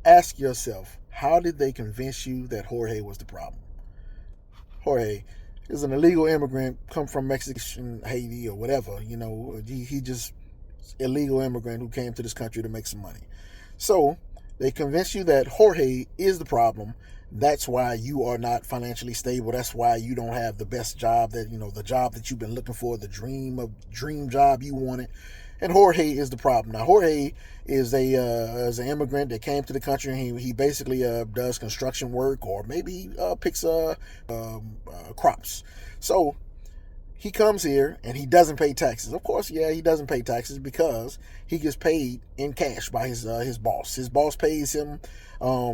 Ask yourself, how did they convince you that Jorge was the problem? Jorge is an illegal immigrant, come from Mexican, Haiti, or whatever. He just illegal immigrant who came to this country to make some money. So they convince you that Jorge is the problem. That's why you are not financially stable. That's why you don't have the best job the job that you've been looking for, the dream job you wanted. And Jorge is the problem. Now Jorge is an immigrant that came to the country, and he basically does construction work, or maybe he picks crops. So he comes here and he doesn't pay taxes. Of course, yeah, he doesn't pay taxes because he gets paid in cash by his boss. His boss pays him, a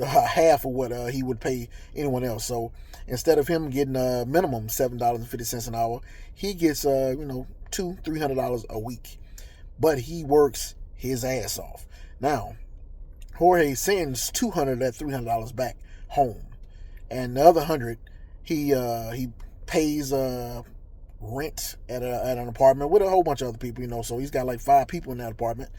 half of what he would pay anyone else. So instead of him getting a minimum $7.50 an hour, he gets $200-300 a week. But he works his ass off. Now, Jorge sends $200 of that $300 back home, and the other $100 he pays rent at an apartment with a whole bunch of other people. So he's got like 5 people in that apartment,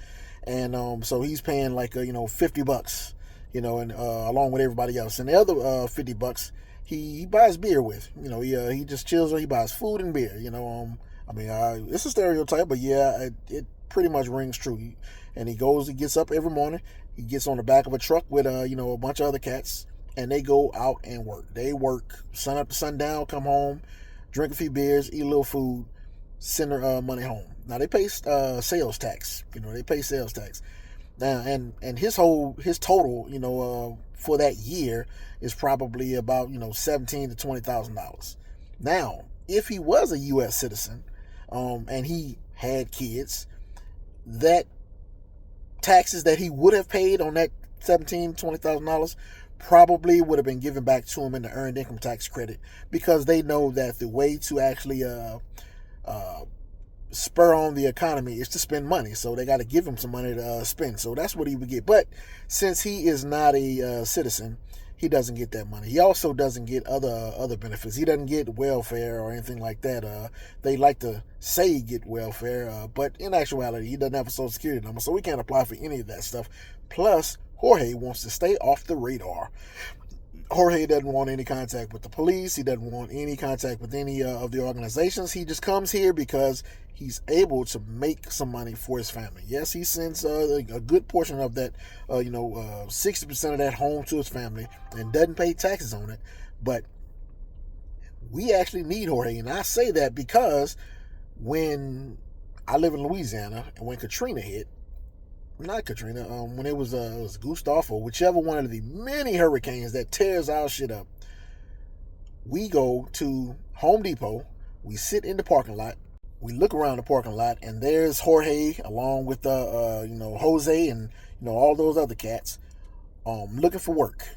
and so he's paying like $50, and along with everybody else. And the other $50 he buys beer with. He just chills or he buys food and beer. It's a stereotype, but yeah, it pretty much rings true. And he gets up every morning, he gets on the back of a truck with a bunch of other cats, and they go out and work. They work sun up to sundown, come home, drink a few beers, eat a little food, send their money home. Now they pay sales tax. They pay sales tax. Now and his total, for that year is probably about $17,000 to $20,000. Now, if he was a U.S. citizen, and he had kids, that taxes that he would have paid on that $17,000 to $20,000 probably would have been given back to him in the earned income tax credit, because they know that the way to actually spur on the economy is to spend money. So they got to give him some money to spend. So that's what he would get. But since he is not a citizen, he doesn't get that money. He also doesn't get other benefits. He doesn't get welfare or anything like that. They like to say he get welfare, but in actuality, he doesn't have a social security number, so we can't apply for any of that stuff. Plus, Jorge wants to stay off the radar. Jorge doesn't want any contact with the police. He doesn't want any contact with any of the organizations. He just comes here because he's able to make some money for his family. Yes, he sends a good portion of that, 60% of that home to his family, and doesn't pay taxes on it. But we actually need Jorge, and I say that because when I live in Louisiana, and when Katrina hit, not Katrina, when it was Gustav, or whichever one of the many hurricanes that tears our shit up, we go to Home Depot, we sit in the parking lot, we look around the parking lot, and there's Jorge along with Jose and all those other cats looking for work.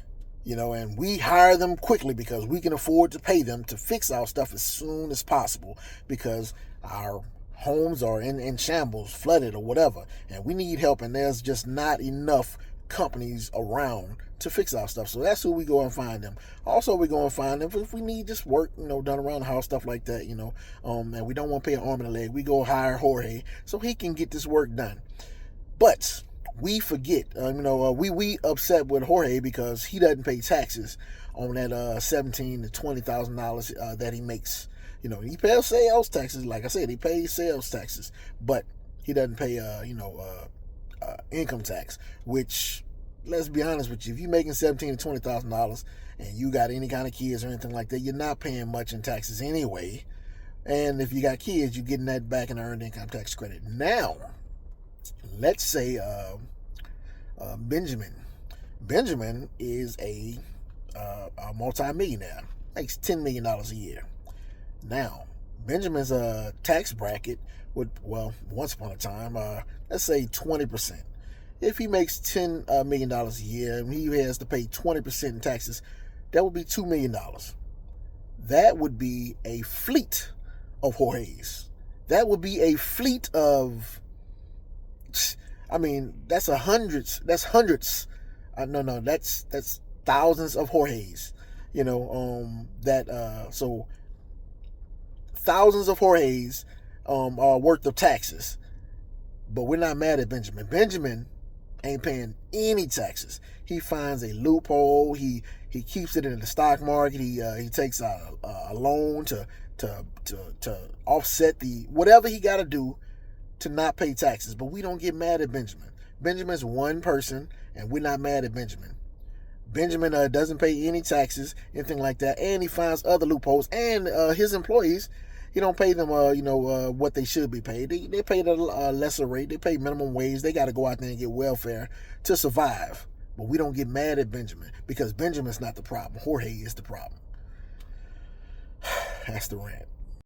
And we hire them quickly because we can afford to pay them to fix our stuff as soon as possible, because our homes are in shambles, flooded or whatever, and we need help, and there's just not enough companies around to fix our stuff. So that's who we go and find them. Also, we go and find them if we need just work, done around the house, stuff like that, and we don't want to pay an arm and a leg. We go hire Jorge so he can get this work done. But we forget, we upset with Jorge because he doesn't pay taxes on that $17,000 to $20,000 that he makes. He pays sales taxes. Like I said, he pays sales taxes, but he doesn't pay, income tax. Which, let's be honest with you, if you're making $17,000 to $20,000 and you got any kind of kids or anything like that, you're not paying much in taxes anyway. And if you got kids, you're getting that back in the earned income tax credit. Now, let's say Benjamin. Benjamin is a multi-millionaire, makes $10 million a year. Now, Benjamin's tax bracket would, once upon a time, let's say 20%. If he makes $10 million a year and he has to pay 20% in taxes, that would be $2 million. That would be a fleet of Jorge's. That would be a fleet of, that's hundreds. That's thousands of Jorge's. So thousands of Jorge's are worth of taxes. But we're not mad at Benjamin. Benjamin ain't paying any taxes. He finds a loophole. He keeps it in the stock market. He takes a loan to offset the whatever he got to do to not pay taxes. But we don't get mad at Benjamin. Benjamin's one person, and we're not mad at Benjamin. Benjamin doesn't pay any taxes, anything like that, and he finds other loopholes. And his employees, he don't pay them, what they should be paid. They pay at a lesser rate. They pay minimum wage. They got to go out there and get welfare to survive. But we don't get mad at Benjamin because Benjamin's not the problem. Jorge is the problem. That's the rant.